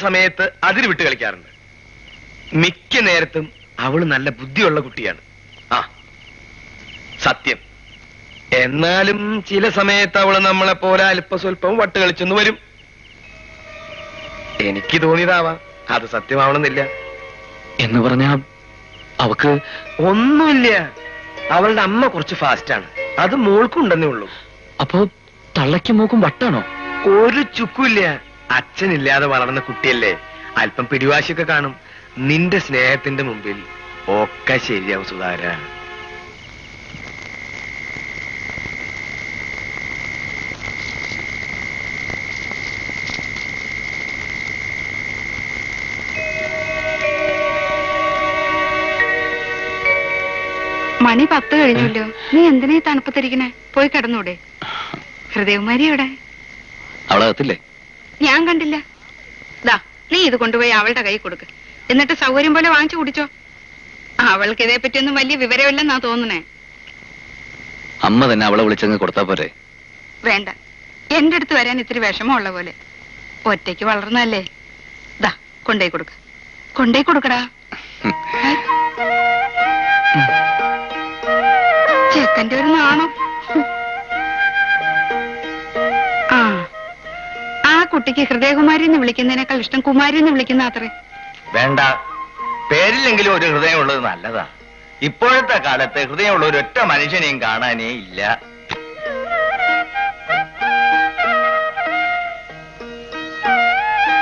സമയത്ത് അതിര് വിട്ട് കളിക്കാറുണ്ട്. മിക്ക നേരത്തും അവള് നല്ല ബുദ്ധിയുള്ള കുട്ടിയാണ്. ആ സത്യം. എന്നാലും ചില സമയത്ത് അവള് നമ്മളെ പോലെ അല്പസ്വല്പം വട്ട് കളിച്ചെന്ന് വരും. എനിക്ക് തോന്നിയതാവാം, അത് സത്യമാവണമെന്നില്ല. എന്ന് പറഞ്ഞാ അവക്ക് ഒന്നുമില്ല. അവളുടെ അമ്മ കുറച്ച് ഫാസ്റ്റാണ്, അത് മോൾക്കുണ്ടെന്നേ ഉള്ളൂ. അപ്പോ തള്ളയ്ക്കും മോക്കും വട്ടാണോ? ഒരു ചുക്കുമില്ല. അച്ഛനില്ലാതെ വളർന്ന കുട്ടിയല്ലേ, അല്പം പിടിവാശിയൊക്കെ കാണും. നിന്റെ സ്നേഹത്തിന്റെ മുമ്പിൽ ഒക്കെ ശരിയാവും സുധാകര. മണി 10 കഴിഞ്ഞല്ലോ. നീ എന്തിനാ തണുപ്പത്തിരിക്കണേ? പോയി കിടന്നൂടെ? ഹൃദയകുമാരി എവിടെ? അവളകത്തില്ലേ? ഞാൻ കണ്ടില്ല. ദാ നീ ഇത് കൊണ്ടുപോയി അവളുടെ കൈ കൊടുക്ക്. എന്നിട്ട് സൗകര്യം പോലെ വാങ്ങിച്ചു കുടിച്ചോ. അവൾക്ക് ഇതേ പറ്റിയൊന്നും വലിയ വിവരമില്ലെന്നാ തോന്നണേ. അമ്മ തന്നെ അവളെ വിളിച്ചങ്ങ് കൊടുത്താ പോരെ? വേണ്ട, എന്റെ അടുത്ത് വരാൻ ഇത്തിരി വിഷമമുള്ള പോലെ. ഒറ്റയ്ക്ക് വളർന്നല്ലേ. ദാ കൊണ്ടേ കൊടുക്ക, കൊണ്ടേ കൊടുക്കടാ. ചെക്കന്റെ ഒരു നാണം. ആ കുട്ടിക്ക് ഹൃദയകുമാരി എന്ന് വിളിക്കുന്നതിനേക്കാൾ ഇഷ്ടം കുമാരി എന്ന് വിളിക്കുന്ന അത്രേ. വേണ്ട, പേരില്ലെങ്കിലും ഒരു ഹൃദയം ഉള്ളത് നല്ലതാ. ഇപ്പോഴത്തെ കാലത്ത് ഹൃദയമുള്ള ഒരൊറ്റ മനുഷ്യനെയും കാണാനേ ഇല്ല.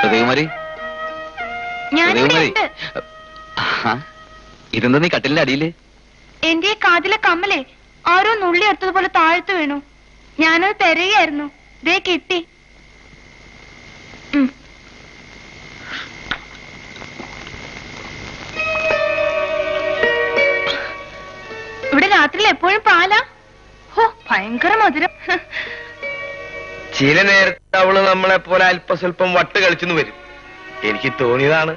ഹൃദയകുമാരി, ഇതെന്താ നീ കട്ടിലിന്റെ അടിയില്? എന്റെ കാതിലെ കമ്മലേ ആരോ നുള്ളി എടുത്തതുപോലെ താഴ്ത്തു വീണു. ഞാനത് തിരയായിരുന്നു. ദേ കിട്ടി. ഇവിടെ രാത്രിയിൽ എപ്പോഴും പാലാ? ഹോ, ഭയങ്കര മധുരം. ചില നേരത്തെ അവള് നമ്മളെ പോലെ അല്പസ്വല്പം വട്ട് കളിച്ചെന്ന് വരും. എനിക്ക് തോന്നിയതാണ്,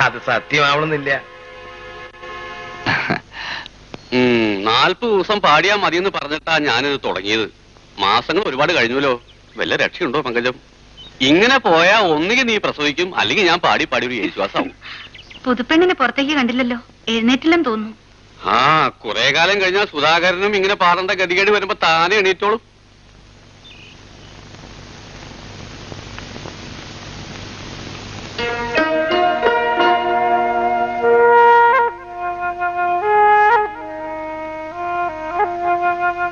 അത് സത്യമാവണമെന്നില്ല. 40 ദിവസം പാടിയാ മതിയെന്ന് പറഞ്ഞിട്ടാ ഞാനിത് തുടങ്ങിയത്. മാസങ്ങൾ ഒരുപാട് കഴിഞ്ഞല്ലോ. വല്ല രക്ഷയുണ്ടോ പങ്കജം? ഇങ്ങനെ പോയാ ഒന്നുകിൽ നീ പ്രസവിക്കും, അല്ലെങ്കിൽ ഞാൻ പാടി പാടി ഒരു യേശുവാസാവും. പുതുപ്പെണ്ണിനെ പുറത്തേക്ക് കണ്ടില്ലല്ലോ, എഴുന്നേറ്റില്ലെന്ന് തോന്നുന്നു. ആ, കുറെ കാലം കഴിഞ്ഞാൽ സുധാകരനും ഇങ്ങനെ പാടേണ്ട ഗതികേട് വരുമ്പോ താനെ എണീറ്റോളും.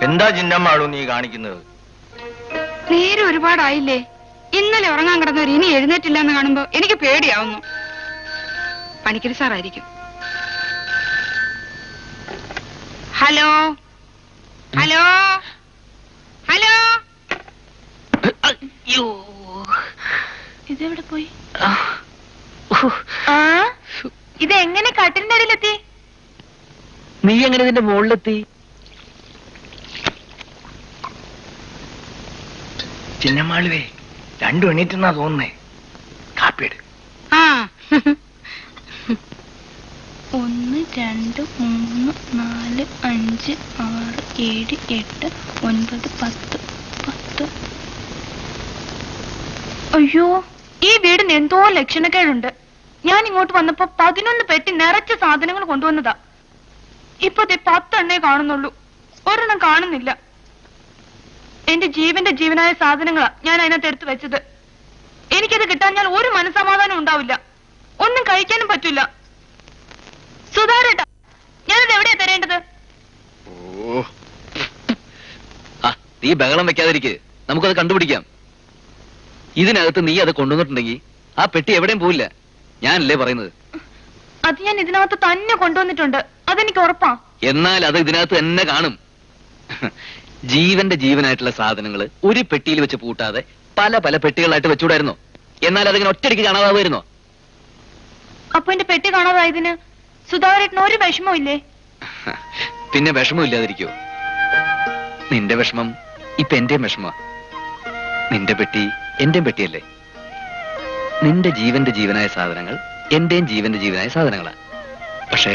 എന്താ ചിന്നമ്മാളൂ നീ കാണിക്കുന്നത്? നേരെ ഒരുപാടായില്ലേ. ഇന്നലെ ഉറങ്ങാൻ കിടന്നവർ ഇനി എഴുന്നേറ്റില്ല എന്ന് കാണുമ്പോ എനിക്ക് പേടിയാവുന്നു. പണിക്കരി സാറായിരിക്കും. Hello hello hello. അയ്യോ, ഇതെവിടെ പോയി? ഇതെങ്ങനെ കട്ടിലിന്റെ അടിയിലെത്തി? നീ എങ്ങനെ ഇതിന്റെ മുകളിലെത്തി? ചിന്നമ്മാളുവേ, രണ്ടും എണീറ്റെന്നാ തോന്നുന്നേ. കാപ്പിയെട്. 1 2 3 4 5 6 7 8 9 10. അയ്യോ, ഈ വീടിന് എന്തോ ലക്ഷണക്കേടുണ്ട്. ഞാൻ ഇങ്ങോട്ട് വന്നപ്പോ 11 പെട്ടി നിറച്ച സാധനങ്ങൾ കൊണ്ടുവന്നതാ. ഇപ്പൊ 10 എണ്ണേ കാണുന്നുള്ളൂ, ഒരെണ്ണം കാണുന്നില്ല. എന്റെ ജീവന്റെ ജീവനായ സാധനങ്ങളാ ഞാൻ അതിനകത്ത് എടുത്തു വെച്ചത്. എനിക്കത് കിട്ടാൻ ഞാൻ ഒരു മനസ്സമാധാനം ഉണ്ടാവില്ല. ഒന്നും കഴിക്കാനും പറ്റില്ല. സുധാരേട്ടാ, ഞാനത് എവിടെയാ തരേണ്ടത്? നീ ബഹളം വെക്കാതിരിക്ക്, നമുക്കത് കണ്ടുപിടിക്കാം. ഇതിനകത്ത് നീ അത് കൊണ്ടുവന്നിട്ടുണ്ടെങ്കിൽ ആ പെട്ടി എവിടെയും പോവില്ല. ഞാനല്ലേ പറയുന്നത്. അത് ഞാൻ ഇതിനകത്ത് തന്നെ കൊണ്ടുവന്നിട്ടുണ്ട്, അതെനിക്ക് ഉറപ്പാ. എന്നാൽ അത് ഇതിനകത്ത് തന്നെ കാണും. ജീവന്റെ ജീവനായിട്ടുള്ള സാധനങ്ങൾ ഒരു പെട്ടിയിൽ വെച്ച് പൂട്ടാതെ പല പല പെട്ടികളായിട്ട് വെച്ചുകൂടായിരുന്നോ? എന്നാൽ അതിങ്ങനെ ഒറ്റയടിക്ക് കാണാതാവുമായിരുന്നോ? അപ്പൊ എന്റെ പെട്ടി കാണാതായതിന് സുധാകരേട്ടന് ഒരു വിഷമവും ഇല്ലേ? പിന്നെ വിഷമം ഇല്ലാതിരിക്കോ? നിന്റെ വിഷമം ഇപ്പൊ എന്റെയും വിഷമ. നിന്റെ പെട്ടി എന്റെയും പെട്ടിയല്ലേ? നിന്റെ ജീവന്റെ ജീവനായ സാധനങ്ങൾ എന്റെയും ജീവന്റെ ജീവനായ സാധനങ്ങളാ. പക്ഷേ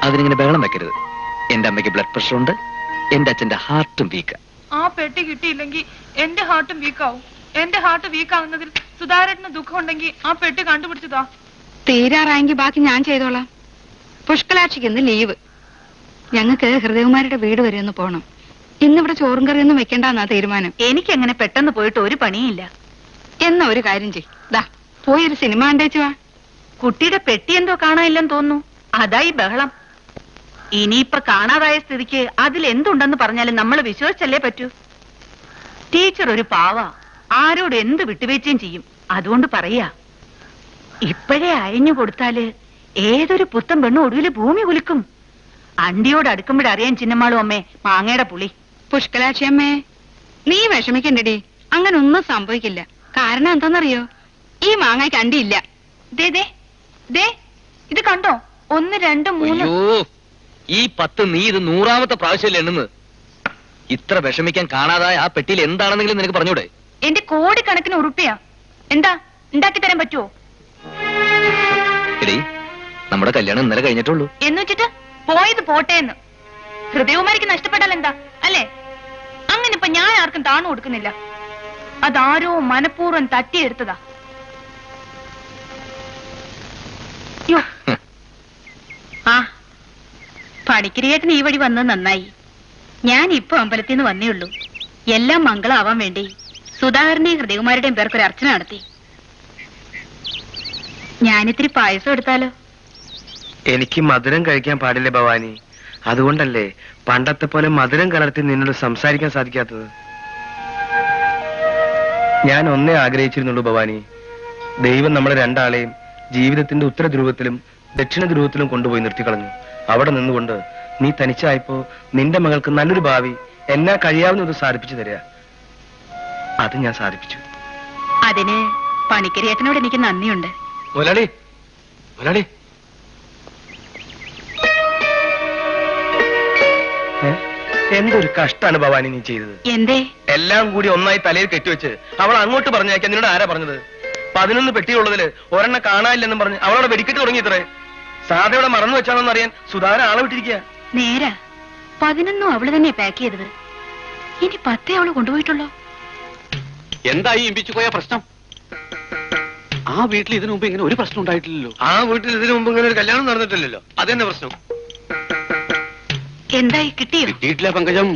അതിനിങ്ങനെ ബഹളം വെക്കരുത്. എന്റെ അമ്മയ്ക്ക് ബ്ലഡ് പ്രഷർ ഉണ്ട്, എന്റെ അച്ഛന്റെ ഹാർട്ടും വീക്കാ. ആ പെട്ടി കിട്ടിയില്ലെങ്കിൽ എന്റെ ഹാർട്ടും വീക്കാവും. എന്റെ ഹാർട്ട് വീക്കാവുന്നതിൽ സുധാരേട്ടന് ദുഃഖം ഉണ്ടെങ്കിൽ ആ പെട്ടി കണ്ടുപിടിച്ചതാ. തീരാറായെങ്കിൽ ബാക്കി ഞാൻ ചെയ്തോളാം. പുഷ്കലാക്ഷിക്ക് ഇന്ന് ലീവ്. ഞങ്ങൾക്ക് ഹൃദയകുമാരുടെ വീട് വരെ ഒന്ന് പോണം. ഇന്നിവിടെ ചോറും കറിയൊന്നും വെക്കണ്ടെന്നാ തീരുമാനം. എനിക്കങ്ങനെ പെട്ടെന്ന് പോയിട്ട് ഒരു പണിയില്ല. എന്നാ ഒരു കാര്യം ദാ പോയി ഒരു സിനിമ കണ്ടേച്ചു വാ. കുട്ടിയുടെ പെട്ടി എന്തോ കാണാനില്ലെന്ന് തോന്നുന്നു. അതായി ബഹളം. ഇനിയിപ്പൊ കാണാതായ സ്ഥിതിക്ക് അതിൽ എന്തുണ്ടെന്ന് പറഞ്ഞാലും നമ്മൾ വിശ്വസിച്ചല്ലേ പറ്റൂ. ടീച്ചർ ഒരു പാവ, ആരോട് എന്ത് വിട്ടുവീഴ്ചയും ചെയ്യും. അതുകൊണ്ട് പറയാ, ഇപ്പോഴേ അയഞ്ഞു കൊടുത്താല് ഏതൊരു പുത്തൻ പെണ്ണും ഒടുവില് ഭൂമി കുലുക്കും. അണ്ടിയോട് അടുക്കുമ്പോഴറിയാൻ ചിന്നമാളും അമ്മേ മാങ്ങയുടെ പുളി. പുഷ്കലാക്ഷി അമ്മേ, നീ വിഷമിക്കണ്ടടി. അങ്ങനെ ഒന്നും സംഭവിക്കില്ല. കാരണം എന്താണെന്നറിയോ? ഈ മാങ്ങയ്ക്ക് അണ്ടിയില്ല. ദേ ദേ ദേ ഇത് കണ്ടോ? 1 2 3. അയ്യോ, ഈ 10 നീ ഇത് 100ാമത്തെ പ്രാവശ്യമല്ലേ എണ്ണുന്നത്. ഇത്ര വിഷമിക്കാൻ കാണാതായ ആ പെട്ടിയിൽ എന്താണെന്നെങ്കിലും നിനക്ക് പറഞ്ഞൂടെ? എന്റെ കോടിക്കണക്കിന് ഉറുപ്പിയാ. എന്താ ഉണ്ടാക്കി തരാൻ പറ്റുമോ? എടീ, നമ്മുടെ കല്യാണം ഇന്നലെ കഴിഞ്ഞിട്ടുള്ളൂ. എന്ന് വെച്ചിട്ട് പോയത് പോട്ടേന്ന്. ഹൃദയകുമാരിക്ക് നഷ്ടപ്പെട്ടാൽ എന്താ അല്ലേ? അങ്ങനെ ഇപ്പൊ ഞാൻ ആർക്കും താണു കൊടുക്കുന്നില്ല. അതാരോ മനഃപൂർവ്വം തട്ടിയെടുത്തതാ. യ്യോ. ആ പണിക്കരിയേട്ടൻ ഈ വഴി വന്നത് നന്നായി. ഞാൻ ഇപ്പൊ അമ്പലത്തിൽ നിന്ന് വന്നേ ഉള്ളൂ. എല്ലാം മംഗളാവാൻ വേണ്ടി സുധാകരന്റെയും ഹൃദയകുമാരുടെയും പേർക്കൊരു അർച്ചന നടത്തി. ഞാനിത്തിരി പായസം എടുത്താലോ? എനിക്ക് മധുരം കഴിക്കാൻ പാടില്ല ഭവാനി. അതുകൊണ്ടല്ലേ പണ്ടത്തെ പോലെ മധുരം കലർത്തി നിന്നോട് സംസാരിക്കാൻ സാധിക്കാത്തത്. ഞാൻ ഒന്നേ ആഗ്രഹിച്ചിരുന്നുള്ളൂ ഭവാനി. ദൈവം നമ്മളെ രണ്ടാളെയും ജീവിതത്തിന്റെ ഉത്തര ധ്രുവത്തിലും ദക്ഷിണ ധ്രുവത്തിലും കൊണ്ടുപോയി നിർത്തിക്കളഞ്ഞു. അവിടെ നിന്നുകൊണ്ട് നീ തനിച്ചായപ്പോ നിന്റെ മകൾക്ക് നല്ലൊരു ഭാവി എന്നാ കഴിയാവുന്നത് സാധിപ്പിച്ചു തരിക. അത് ഞാൻ സാധിപ്പിച്ചു. അതിന് പണിക്കരിയേട്ടനോട് എനിക്ക് നന്ദിയുണ്ട്. മുതലാളി, മുതലാളി, എന്തൊരു കഷ്ടാണ് ഭവാനി നീ ചെയ്തത്. എന്തേ? എല്ലാം കൂടി ഒന്നായി തലയിൽ കെട്ടിവെച്ച് അവൾ അങ്ങോട്ട് പറഞ്ഞേക്കാൻ നിന്നോട് ആരാ പറഞ്ഞത്? 11 പെട്ടിയുള്ളതില് ഒരെണ്ണം കാണാനില്ലെന്നും പറഞ്ഞ് അവളോട് വെടിക്കെട്ട് തുടങ്ങിയത്രേ. സാധയോടെ മറന്നു വെച്ചാണെന്ന് അറിയാൻ സുധാകരൻ ആളെ വിട്ടിരിക്കുക. നേരാ, 11 അവള് തന്നെ പാക്ക് ചെയ്തത്. ഇനി 10 അവള് കൊണ്ടുപോയിട്ടുള്ളോ? എന്തായി ഇമ്പിച്ചു പോയ പ്രശ്നം? ആ വീട്ടിൽ ഇതിനു മുമ്പ് ഇങ്ങനെ ഒരു പ്രശ്നം ഉണ്ടായിട്ടില്ലല്ലോ. ആ വീട്ടിൽ ഇതിനു മുമ്പ് ഇങ്ങനെ ഒരു കല്യാണം നടന്നിട്ടില്ലല്ലോ. അതെന്നെ പ്രശ്നം. എന്തായി, കിട്ടിയോ? കിട്ടിയിട്ടില്ല പങ്കജം.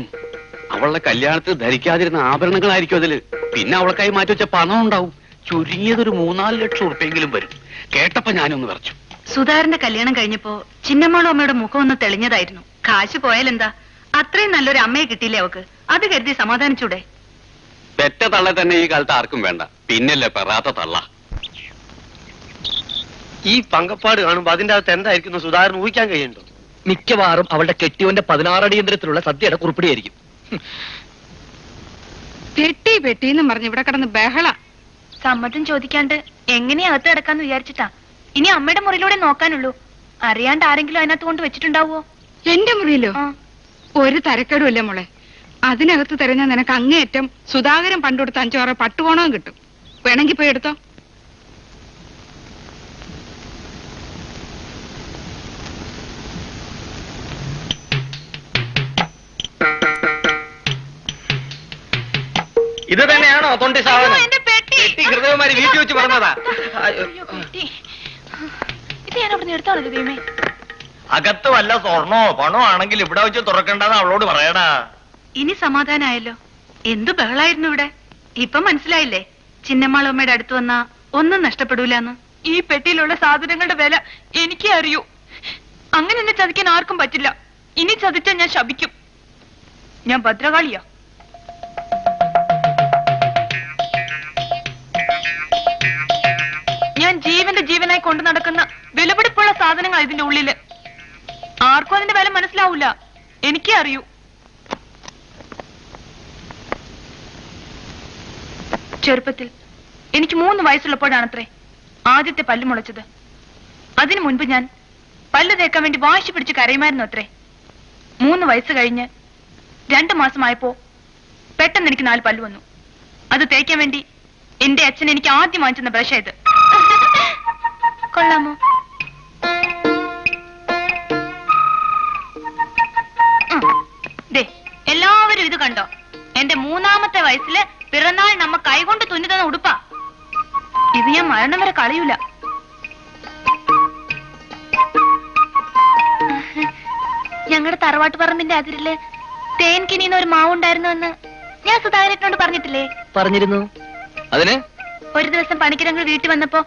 അവളുടെ കല്യാണത്തിൽ ധരിക്കാതിരുന്ന ആഭരണങ്ങളായിരിക്കും അതില്. പിന്നെ അവൾക്കായി മാറ്റിവെച്ച പണം ഉണ്ടാവും. ചുരുങ്ങിയതൊരു 3-4 ലക്ഷം ഉറുപ്പെങ്കിലും വരും. കേട്ടപ്പോ ഞാനൊന്ന് വിറച്ചു. സുധാകരന്റെ കല്യാണം കഴിഞ്ഞപ്പോ ചിന്നമ്മാളും അമ്മയുടെ മുഖം ഒന്ന് തെളിഞ്ഞതായിരുന്നു. കാശ് പോയാലെന്താ, അത്രയും നല്ലൊരു അമ്മയെ കിട്ടിയില്ലേ അവക്ക്. അത് കരുതി സമാധാനിച്ചൂടെ? പെറ്റ തള്ള തന്നെ ഈ കാലത്ത് ആർക്കും വേണ്ട. പിന്നല്ലേ പെറാത്ത തള്ള. ഈ പങ്കപ്പാട് കാണുമ്പോ അതിന്റെ അകത്ത് എന്തായിരിക്കും സുധാകരൻ ഊഹിക്കാൻ കഴിയുന്നുണ്ടോ? മിക്കവാറും അവളുടെ കെട്ടിയോന്റെ 16 അടിയന്തരത്തിലുള്ള സദ്യയുടെ കുറിപ്പിടിയായിരിക്കും. പെട്ടി പെട്ടിന്നും പറഞ്ഞ് ഇവിടെ കിടന്ന് ബഹള. സമ്മതം ചോദിക്കാണ്ട് എങ്ങനെയാ അകത്ത് കിടക്കാന്ന് വിചാരിച്ചിട്ടാ. ഇനി അമ്മയുടെ മുറിയിലൂടെ നോക്കാനുള്ളൂ. അറിയാണ്ട് ആരെങ്കിലും അതിനകത്ത് കൊണ്ട് വെച്ചിട്ടുണ്ടാവോ? എന്റെ മുറിയിലോ? ഒരു തരക്കേടുമില്ല മോളെ. അതിനകത്ത് തിരഞ്ഞ നിനക്ക് അങ്ങേയറ്റം സുധാകരൻ പണ്ടുകൊടുത്ത 5-6 പട്ടുകോണവും കിട്ടും. വേണമെങ്കിൽ പോയി എടുത്തോ. ഇത് തന്നെയാണോ തൊണ്ടി സാധനം? എന്റെ പെട്ടി! പെട്ടി ഹൃദയകുമാരി വീട്ടിൽ വെച്ച് പറഞ്ഞതാ. അയ്യോ, പെട്ടി. ഇത് ഞാൻ അവിടെ നിന്ന് എടുത്താണല്ലോ ദൈവമേ. അകത്ത് വല്ല സ്വർണോ പണോ ആണെങ്കിൽ ഇവിടെ വെച്ച് തുറക്കണ്ടെന്ന് അവളോട് പറയടാ. ഇനി സമാധാനായല്ലോ. എന്തു ബഹളായിരുന്നു ഇവിടെ. ഇപ്പൊ മനസ്സിലായില്ലേ, ചിന്നമ്മാളമ്മയുടെ അടുത്ത് വന്നാ ഒന്നും നഷ്ടപ്പെടൂലെന്ന്. ഈ പെട്ടിയിലുള്ള സാധനങ്ങളുടെ വില എനിക്കേ അറിയൂ. അങ്ങനെ എന്നെ ചതിക്കാൻ ആർക്കും പറ്റില്ല. ഇനി ചതിച്ചാൽ ഞാൻ ശപിക്കും. ഞാൻ ഭദ്രകാളിയാ. ഞാൻ ജീവന്റെ ജീവനായി കൊണ്ടു നടക്കുന്ന വിലപിടിപ്പുള്ള സാധനങ്ങൾ ഇതിന്റെ ഉള്ളില്. ആർക്കും അതിന്റെ വില മനസ്സിലാവൂല. എനിക്കേ അറിയൂ. ചെറുപ്പത്തിൽ എനിക്ക് 3 വയസ്സുള്ളപ്പോഴാണത്രേ ആദ്യത്തെ പല്ല് മുളച്ചത്. അതിനു മുൻപ് ഞാൻ പല്ല് തേക്കാൻ വേണ്ടി വാശി പിടിച്ച് കരയുമായിരുന്നു അത്രേ. 3 വയസ്സ് കഴിഞ്ഞ് 2 മാസമായപ്പോ പെട്ടെന്ന് എനിക്ക് 4 പല്ല് വന്നു. അത് തേക്കാൻ വേണ്ടി എന്റെ അച്ഛൻ എനിക്ക് ആദ്യം വാങ്ങിച്ചെന്ന ബ്രഷ് ഇത്. കൊള്ളാമോ? ദേ, എല്ലാവരും ഇത് കണ്ടോ? എന്റെ 3-ാമത്തെ വയസ്സില് പിറന്നാൾ നമ്മ കൈകൊണ്ട് തുന്നി തന്ന ഉടുപ്പാ. ഞങ്ങളുടെ തറവാട്ട് പറമ്പിന്റെ അതിരില് തേൻ കിനിന്ന് ഒരു മാവുണ്ടായിരുന്നു എന്ന് ഞാൻ സുധാകരനോട് പറഞ്ഞിട്ടില്ലേ? പറഞ്ഞിരുന്നു. അതിന് ഒരു ദിവസം പണിക്കരങ്ങൾ വീട്ടിൽ വന്നപ്പോ